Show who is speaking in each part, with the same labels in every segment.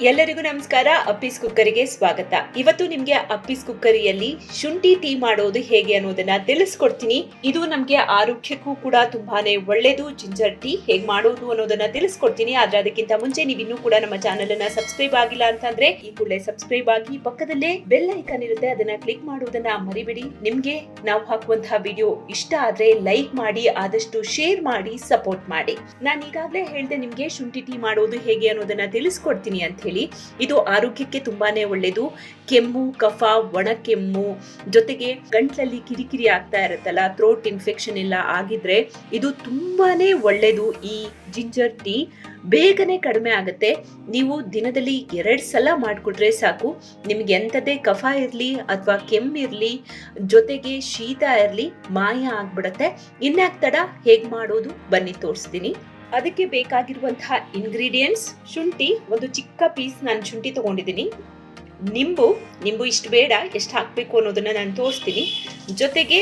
Speaker 1: ಎಲ್ಲರಿಗೂ ನಮಸ್ಕಾರ. ಅಪ್ಪೀಸ್ ಕುಕ್ಕರಿಗೆ ಸ್ವಾಗತ. ಇವತ್ತು ನಿಮ್ಗೆ ಅಪ್ಪೀಸ್ ಕುಕ್ಕರಿಯಲ್ಲಿ ಶುಂಠಿ ಟೀ ಮಾಡೋದು ಹೇಗೆ ಅನ್ನೋದನ್ನ ತಿಳಿಸ್ಕೊಡ್ತೀನಿ. ಇದು ನಮ್ಗೆ ಆರೋಗ್ಯಕ್ಕೂ ಕೂಡ ತುಂಬಾನೇ ಒಳ್ಳೇದು. ಜಿಂಜರ್ ಟೀ ಹೇಗೆ ಮಾಡೋದು ಅನ್ನೋದನ್ನ ತಿಳಿಸ್ಕೊಡ್ತೀನಿ. ಆದ್ರೆ ಅದಕ್ಕಿಂತ ಮುಂಚೆ ನೀವು ಇನ್ನೂ ಕೂಡ ನಮ್ಮ ಚಾನೆಲ್ ಅನ್ನ ಸಬ್ಸ್ಕ್ರೈಬ್ ಆಗಿಲ್ಲ ಅಂತಂದ್ರೆ ಈ ಕೂಡಲೇ ಸಬ್ಸ್ಕ್ರೈಬ್ ಆಗಿ, ಪಕ್ಕದಲ್ಲೇ ಬೆಲ್ ಐಕಾನ್ ಇರುತ್ತೆ, ಅದನ್ನ ಕ್ಲಿಕ್ ಮಾಡೋದನ್ನ ಮರಿಬೇಡಿ. ನಿಮ್ಗೆ ನಾವು ಹಾಕುವಂತಹ ವಿಡಿಯೋ ಇಷ್ಟ ಆದ್ರೆ ಲೈಕ್ ಮಾಡಿ, ಆದಷ್ಟು ಶೇರ್ ಮಾಡಿ, ಸಪೋರ್ಟ್ ಮಾಡಿ. ನಾನು ಈಗಾಗಲೇ ಹೇಳ್ದೆ ನಿಮ್ಗೆ ಶುಂಠಿ ಟೀ ಮಾಡೋದು ಹೇಗೆ ಅನ್ನೋದನ್ನ ತಿಳಿಸ್ಕೊಡ್ತೀನಿ ಅಂತ ಹೇಳಿ. ಇದು ಆರೋಗ್ಯಕ್ಕೆ ತುಂಬಾನೇ ಒಳ್ಳೇದು. ಕೆಮ್ಮು, ಕಫ, ಒಣ ಕೆಮ್ಮು, ಜೊತೆಗೆ ಗಂಟ್ಲಲ್ಲಿ ಕಿರಿಕಿರಿ ಆಗ್ತಾ ಇರುತ್ತಲ್ಲ, ಥ್ರೋಟ್ ಇನ್ಫೆಕ್ಷನ್ ಎಲ್ಲ ಆಗಿದ್ರೆ ಇದು ತುಂಬಾನೇ ಒಳ್ಳೇದು. ಈ ಜಿಂಜರ್ ಟೀ ಬೇಗನೆ ಕಡಿಮೆ ಆಗುತ್ತೆ. ನೀವು ದಿನದಲ್ಲಿ 2 ಸಲ ಮಾಡಿಕೊಟ್ರೆ ಸಾಕು. ನಿಮ್ಗೆ ಎಂಥದೇ ಕಫ ಇರಲಿ ಅಥವಾ ಕೆಮ್ಮಿರಲಿ, ಜೊತೆಗೆ ಶೀತ ಇರಲಿ, ಮಾಯ ಆಗ್ಬಿಡತ್ತೆ. ಇನ್ಯಾಕ್ ತಡ, ಹೇಗೆ ಮಾಡೋದು ಬನ್ನಿ ತೋರಿಸ್ತೀನಿ. ಅದಕ್ಕೆ ಬೇಕಾಗಿರುವಂತಹ ಇಂಗ್ರೀಡಿಯೆಂಟ್ಸ್: ಶುಂಠಿ, ಒಂದು ಚಿಕ್ಕ ಪೀಸ್ ನಾನು ಶುಂಠಿ ತಗೊಂಡಿದ್ದೀನಿ. ನಿಂಬು ಇಷ್ಟು ಬೇಡ, ಎಷ್ಟು ಹಾಕಬೇಕು ಅನ್ನೋದನ್ನ ನಾನು ತೋರಿಸ್ತೀನಿ. ಜೊತೆಗೆ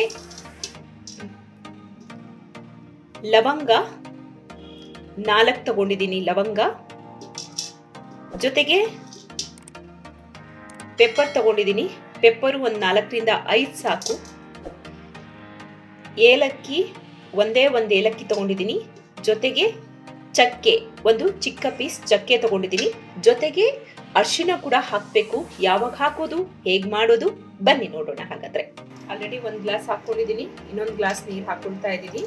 Speaker 1: ಲವಂಗ 4 ತಗೊಂಡಿದ್ದೀನಿ, ಲವಂಗ. ಜೊತೆಗೆ ಪೆಪ್ಪರ್ ತಗೊಂಡಿದ್ದೀನಿ, ಪೆಪ್ಪರು ಒಂದು 4ರಿಂದ 5 ಸಾಕು. ಏಲಕ್ಕಿ, ಒಂದೇ ಒಂದು ಏಲಕ್ಕಿ ತಗೊಂಡಿದ್ದೀನಿ. ಜೊತೆಗೆ ಚಕ್ಕೆ, ಒಂದು ಚಿಕ್ಕ ಪೀಸ್ ಚಕ್ಕೆ ತಗೊಂಡಿದ್ದೀನಿ. ಜೊತೆಗೆ ಅರಿಶಿನ ಕೂಡ ಹಾಕಬೇಕು. ಯಾವಾಗ ಹಾಕೋದು, ಹೇಗೆ ಮಾಡೋದು ಬನ್ನಿ ನೋಡೋಣ. ಹಾಗಾದ್ರೆ ಆಲ್ರೆಡಿ 1 ಗ್ಲಾಸ್ ಹಾಕೊಂಡಿದ್ದೀನಿ, ಇನ್ನೊಂದು ಗ್ಲಾಸ್ ನೀರು ಹಾಕೊಳ್ತಾ ಇದ್ದೀನಿ.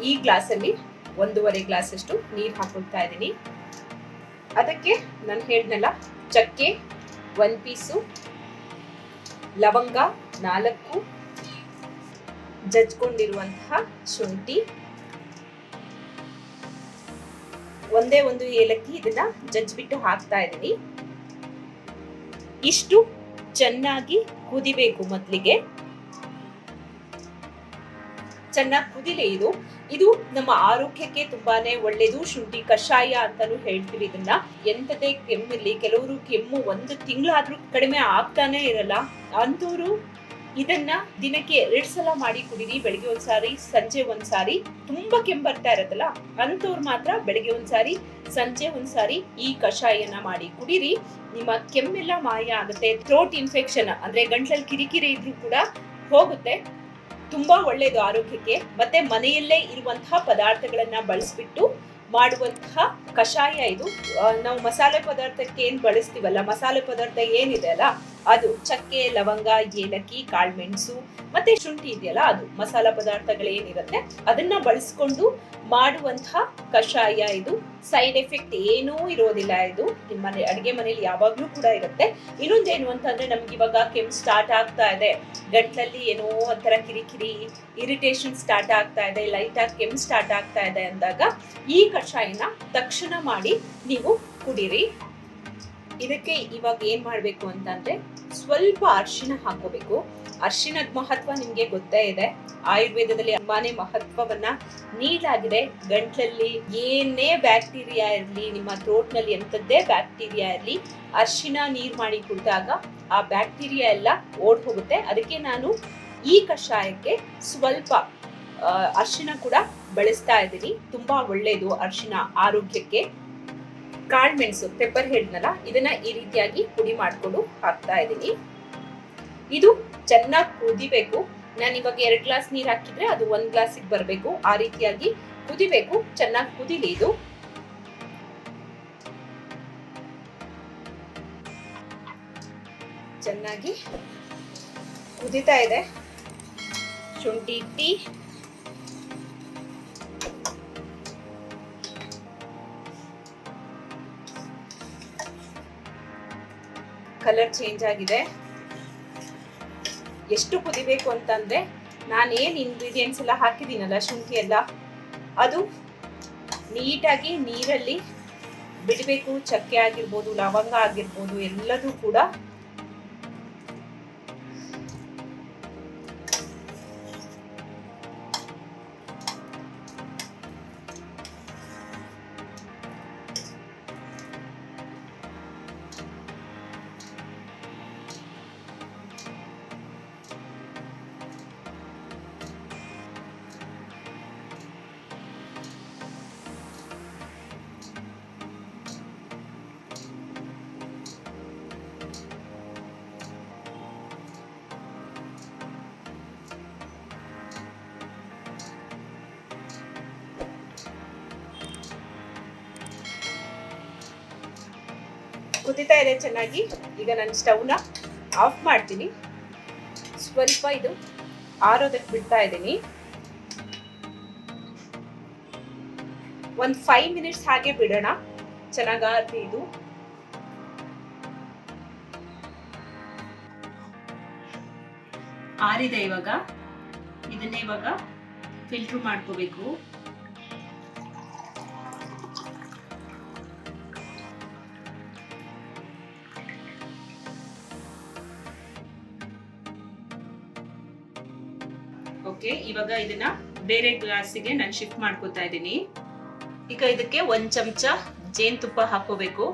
Speaker 1: ಈ ಗ್ಲಾಸಲ್ಲಿ 1.5 ಗ್ಲಾಸ್ ಅಷ್ಟು ನೀರು ಹಾಕೊಳ್ತಾ ಇದ್ದೀನಿ. ಅದಕ್ಕೆ ನಾನು ಹೇಳಿದ್ನಲ್ಲ, ಚಕ್ಕೆ 1 ಪೀಸು, ಲವಂಗ 4, ಜಜ್ಕೊಂಡಿರುವಂತಹ ಶುಂಠಿ, ಒಂದೇ ಒಂದು ಏಲಕ್ಕಿ, ಇದನ್ನ ಜಜ್ಬಿಟ್ಟು ಹಾಕ್ತಾ ಇದ್ದೀನಿ. ಇಷ್ಟು ಚೆನ್ನಾಗಿ ಕುದಿಬೇಕು. ಮೊದಲಿಗೆ ಚೆನ್ನಾಗಿ ಕುದಿಲೆ. ಇದು ನಮ್ಮ ಆರೋಗ್ಯಕ್ಕೆ ತುಂಬಾನೇ ಒಳ್ಳೇದು. ಶುಂಠಿ ಕಷಾಯ ಅಂತಾನು ಹೇಳ್ತೀವಿ ಇದನ್ನ. ಎಂಥದೇ ಕೆಮ್ಮಿರ್ಲಿ, ಕೆಲವರು ಕೆಮ್ಮು 1 ತಿಂಗಳಾದ್ರೂ ಕಡಿಮೆ ಆಗ್ತಾನೆ ಇರಲ್ಲ, ಅಂಥವ್ರು ಇದನ್ನ ದಿನಕ್ಕೆ 2 ಸಲ ಮಾಡಿ ಕುಡೀರಿ. ಬೆಳಿಗ್ಗೆ ಒಂದ್ಸಾರಿ, ಸಂಜೆ ಒಂದ್ಸಾರಿ. ತುಂಬಾ ಕೆಮ್ಮು ಬರ್ತಾ ಇರತ್ತಲ್ಲ ಅಂಥವ್ರು ಮಾತ್ರ ಬೆಳಿಗ್ಗೆ ಒಂದ್ಸಾರಿ, ಸಂಜೆ ಒಂದ್ಸಾರಿ ಈ ಕಷಾಯನ ಮಾಡಿ ಕುಡೀರಿ. ನಿಮ್ಮ ಕೆಮ್ಮೆಲ್ಲ ಮಾಯ ಆಗುತ್ತೆ. ಥ್ರೋಟ್ ಇನ್ಫೆಕ್ಷನ್ ಅಂದ್ರೆ ಗಂಟ್ಲಲ್ಲಿ ಕಿರಿಕಿರಿ ಇದ್ರೂ ಕೂಡ ಹೋಗುತ್ತೆ. ತುಂಬಾ ಒಳ್ಳೇದು ಆರೋಗ್ಯಕ್ಕೆ. ಮತ್ತೆ ಮನೆಯಲ್ಲೇ ಇರುವಂತಹ ಪದಾರ್ಥಗಳನ್ನ ಬಳಸ್ಬಿಟ್ಟು ಮಾಡುವಂತಹ ಕಷಾಯ ಇದು. ನಾವು ಮಸಾಲೆ ಪದಾರ್ಥಕ್ಕೆ ಏನ್ ಬಳಸ್ತೀವಲ್ಲ, ಮಸಾಲೆ ಪದಾರ್ಥ ಏನಿದೆ ಅಲ್ಲ, ಅದು ಚಕ್ಕೆ, ಲವಂಗ, ಏಲಕ್ಕಿ, ಕಾಳುಮೆಣಸು ಮತ್ತೆ ಶುಂಠಿ ಇದೆಯಲ್ಲ, ಅದು ಮಸಾಲ ಪದಾರ್ಥಗಳೇನಿರುತ್ತೆ ಅದನ್ನ ಬಳಸ್ಕೊಂಡು ಮಾಡುವಂತಹ ಕಷಾಯ ಇದು. ಸೈಡ್ ಎಫೆಕ್ಟ್ ಏನೂ ಇರೋದಿಲ್ಲ. ಇದು ನಿಮ್ಮ ಅಡಿಗೆ ಮನೇಲಿ ಯಾವಾಗ್ಲೂ ಕೂಡ ಇರುತ್ತೆ. ಇನ್ನೊಂದೇನು ಅಂತಂದ್ರೆ, ನಮ್ಗೆ ಇವಾಗ ಕೆಮ್ಮು ಸ್ಟಾರ್ಟ್ ಆಗ್ತಾ ಇದೆ, ಗಂಟ್ಲಲ್ಲಿ ಏನೋ ಒಂಥರ ಕಿರಿಕಿರಿ, ಇರಿಟೇಷನ್ ಸ್ಟಾರ್ಟ್ ಆಗ್ತಾ ಇದೆ, ಲೈಟ್ ಆಗಿ ಕೆಮ್ಮು ಸ್ಟಾರ್ಟ್ ಆಗ್ತಾ ಇದೆ ಅಂದಾಗ ಈ ಕಷಾಯನ ತಕ್ಷಣ ಮಾಡಿ ನೀವು ಕುಡೀರಿ. ಇದಕ್ಕೆ ಇವಾಗ ಏನ್ ಮಾಡ್ಬೇಕು ಅಂತಂದ್ರೆ, ಸ್ವಲ್ಪ ಅರಿಶಿನ ಹಾಕೋಬೇಕು. ಅರಿಶಿನದ ಮಹತ್ವ ನಿಮ್ಗೆ ಗೊತ್ತೇ ಇದೆ. ಆಯುರ್ವೇದದಲ್ಲಿ ತುಂಬಾನೇ ಮಹತ್ವವನ್ನ ನೀಡಲಾಗಿದೆ. ಗಂಟ್ಲಲ್ಲಿ ಏನೇ ಬ್ಯಾಕ್ಟೀರಿಯಾ ಇರಲಿ, ನಿಮ್ಮ ಥ್ರೋಟ್ ನಲ್ಲಿ ಎಂಥದ್ದೇ ಬ್ಯಾಕ್ಟೀರಿಯಾ ಇರಲಿ, ಅರಿಶಿನ ನೀರ್ ಮಾಡಿ ಕುಡಿದಾಗ ಆ ಬ್ಯಾಕ್ಟೀರಿಯಾ ಎಲ್ಲ ಓಡ್ ಹೋಗುತ್ತೆ. ಅದಕ್ಕೆ ನಾನು ಈ ಕಷಾಯಕ್ಕೆ ಸ್ವಲ್ಪ ಅರಿಶಿನ ಕೂಡ ಬಳಸ್ತಾ ಇದ್ದೀನಿ. ತುಂಬಾ ಒಳ್ಳೇದು ಅರಿಶಿನ ಆರೋಗ್ಯಕ್ಕೆ. ಕಾಳುಮೆಣಸು, ಪೆಪ್ಪರ್ ಹೇಳಿದ್ನಲ್ಲ, ಇದನ್ನ ಈ ರೀತಿಯಾಗಿ ಪುಡಿ ಮಾಡ್ಕೊಂಡು ಹಾಕ್ತಾ ಇದ್ದೀನಿ. ಇದು ಚೆನ್ನಾಗಿ ಕುದಿಬೇಕು. ನಾನು ಇವಾಗ 2 ಗ್ಲಾಸ್ ನೀರು ಹಾಕಿದ್ರೆ ಅದು 1 ಗ್ಲಾಸಿಗೆ ಬರಬೇಕು. ಆ ರೀತಿಯಾಗಿ ಕುದಿಬೇಕು. ಚೆನ್ನಾಗಿ ಕುದಿಲಿ. ಇದು ಚೆನ್ನಾಗಿ ಕುದಿತಾ ಇದೆ ಶುಂಠಿ ಟೀ. ಕಲರ್ ಚೇಂಜ್ ಆಗಿದೆ. ಎಷ್ಟು ಕುದಿಬೇಕು ಅಂತಂದ್ರೆ, ನಾನೇನು ಇಂಗ್ರೀಡಿಯೆಂಟ್ಸ್ ಎಲ್ಲ ಹಾಕಿದ್ದೀನಲ್ಲ, ಶುಂಠಿ ಎಲ್ಲ, ಅದು ನೀಟಾಗಿ ನೀರಲ್ಲಿ ಬಿಡಬೇಕು. ಚಕ್ಕೆ ಆಗಿರ್ಬೋದು, ಲವಂಗ ಆಗಿರ್ಬೋದು, ಎಲ್ಲದೂ ಕೂಡ ಕುದಿತಾ ಇದೆ ಚೆನ್ನಾಗಿ. ಈಗ ನಾನು ಸ್ಟವ್ನ ಆಫ್ ಮಾಡ್ತೀನಿ. ಸ್ವಲ್ಪ ಇದು ಆರೋದಕ್ಕೆ ಬಿಡ್ತಾ ಇದ್ದೀನಿ. ಒಂದು 5 ಮಿನಿಟ್ಸ್ ಹಾಗೆ ಬಿಡೋಣ. ಚೆನ್ನಾಗಿ ಇದು ಆರಿದೆ. ಇವಾಗ ಇದನ್ನೇ ಇವಾಗ ಫಿಲ್ಟರ್ ಮಾಡ್ಕೋಬೇಕು. ಓಕೆ, ಇವಾಗ ಇದನ್ನ ಬೇರೆ ಗ್ಲಾಸಿಗೆ ನಾನು ಶಿಫ್ಟ್ ಮಾಡ್ಕೋತಾ ಇದ್ದೀನಿ. ಈಗ ಇದಕ್ಕೆ 1 ಚಮಚ ಜೇನುತುಪ್ಪ ಹಾಕೋಬೇಕು.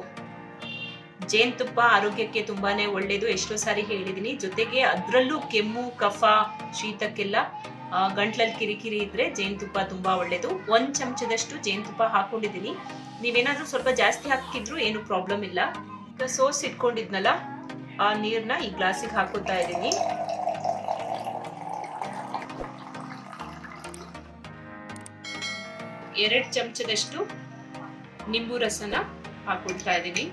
Speaker 1: ಜೇನುತುಪ್ಪ ಆರೋಗ್ಯಕ್ಕೆ ತುಂಬಾನೇ ಒಳ್ಳೇದು, ಎಷ್ಟೋ ಸಾರಿ ಹೇಳಿದೀನಿ. ಜೊತೆಗೆ ಅದರಲ್ಲೂ ಕೆಮ್ಮು, ಕಫ, ಶೀತಕ್ಕೆಲ್ಲ, ಗಂಟ್ಲಲ್ಲಿ ಕಿರಿಕಿರಿ ಇದ್ರೆ ಜೇನುತುಪ್ಪ ತುಂಬಾ ಒಳ್ಳೇದು. 1 ಚಮಚದಷ್ಟು ಜೇನುತುಪ್ಪ ಹಾಕೊಂಡಿದ್ದೀನಿ. ನೀವೇನಾದ್ರೂ ಸ್ವಲ್ಪ ಜಾಸ್ತಿ ಹಾಕಿದ್ರು ಏನು ಪ್ರಾಬ್ಲಮ್ ಇಲ್ಲ. ಈಗ ಸೋಸ್ ಇಟ್ಕೊಂಡಿದ್ನಲ್ಲ ಆ ನೀರ್ನ ಈ ಗ್ಲಾಸಿಗೆ ಹಾಕೋತಾ ಇದ್ದೀನಿ. ಎರಡು ಚಮಚದಷ್ಟು ನಿಂಬು ರಸನ ಹಾಕೊಳ್ತಾ ಇದ್ದೀನಿ.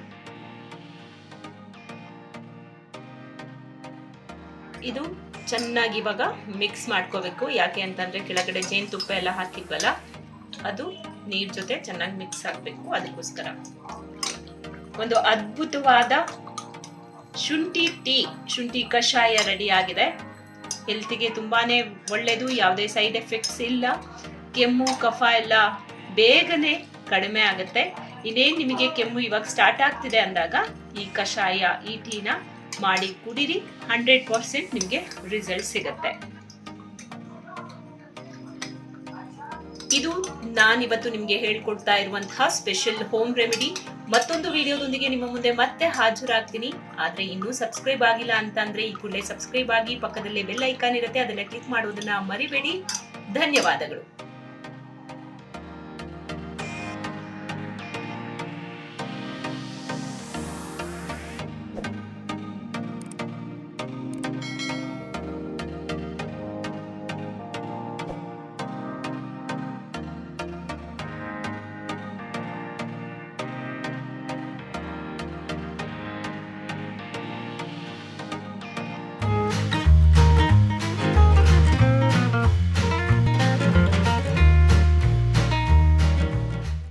Speaker 1: ಇದು ಚೆನ್ನಾಗಿ ಇವಾಗ ಮಿಕ್ಸ್ ಮಾಡ್ಕೋಬೇಕು. ಯಾಕೆ ಅಂತಂದ್ರೆ ಕೆಳಗಡೆ ಜೇನುತುಪ್ಪ ಎಲ್ಲ ಹಾಕಿದ್ವಲ್ಲ, ಅದು ನೀರ್ ಜೊತೆ ಚೆನ್ನಾಗಿ ಮಿಕ್ಸ್ ಆಗ್ಬೇಕು. ಅದಕ್ಕೋಸ್ಕರ ಒಂದು ಅದ್ಭುತವಾದ ಶುಂಠಿ ಕಷಾಯ ರೆಡಿ ಆಗಿದೆ. ಹೆಲ್ತಿಗೆ ತುಂಬಾನೇ ಒಳ್ಳೇದು, ಯಾವುದೇ ಸೈಡ್ ಎಫೆಕ್ಟ್ಸ್ ಇಲ್ಲ. ಕೆಮ್ಮು, ಕಫ ಎಲ್ಲ ಬೇಗನೆ ಕಡಿಮೆ ಆಗುತ್ತೆ. ಇನ್ನೇನು ನಿಮಗೆ ಕೆಮ್ಮು ಇವಾಗ ಸ್ಟಾರ್ಟ್ ಆಗ್ತಿದೆ ಅಂದಾಗ ಈ ಕಷಾಯ, ಈ ಟೀನ ಮಾಡಿ ಕುಡಿರಿ. 100% ನಿಮಗೆ ರಿಸಲ್ಟ್ ಸಿಗುತ್ತೆ. ಇದು ನಾನಿವತ್ತು ನಿಮಗೆ ಹೇಳ್ಕೊಡ್ತಾ ಇರುವಂತಹ ಸ್ಪೆಷಲ್ ಹೋಮ್ ರೆಮಿಡಿ. ಮತ್ತೊಂದು ವಿಡಿಯೋದೊಂದಿಗೆ ನಿಮ್ಮ ಮುಂದೆ ಮತ್ತೆ ಹಾಜರಾಗ್ತೀನಿ. ಆದ್ರೆ ಇನ್ನೂ ಸಬ್ಸ್ಕ್ರೈಬ್ ಆಗಿಲ್ಲ ಅಂತಂದ್ರೆ ಈ ಕೂಡಲೇ ಸಬ್ಸ್ಕ್ರೈಬ್ ಆಗಿ, ಪಕ್ಕದಲ್ಲೇ ಬೆಲ್ ಐಕಾನ್ ಇರುತ್ತೆ, ಅದನ್ನ ಕ್ಲಿಕ್ ಮಾಡೋದನ್ನ ಮರಿಬೇಡಿ. ಧನ್ಯವಾದಗಳು.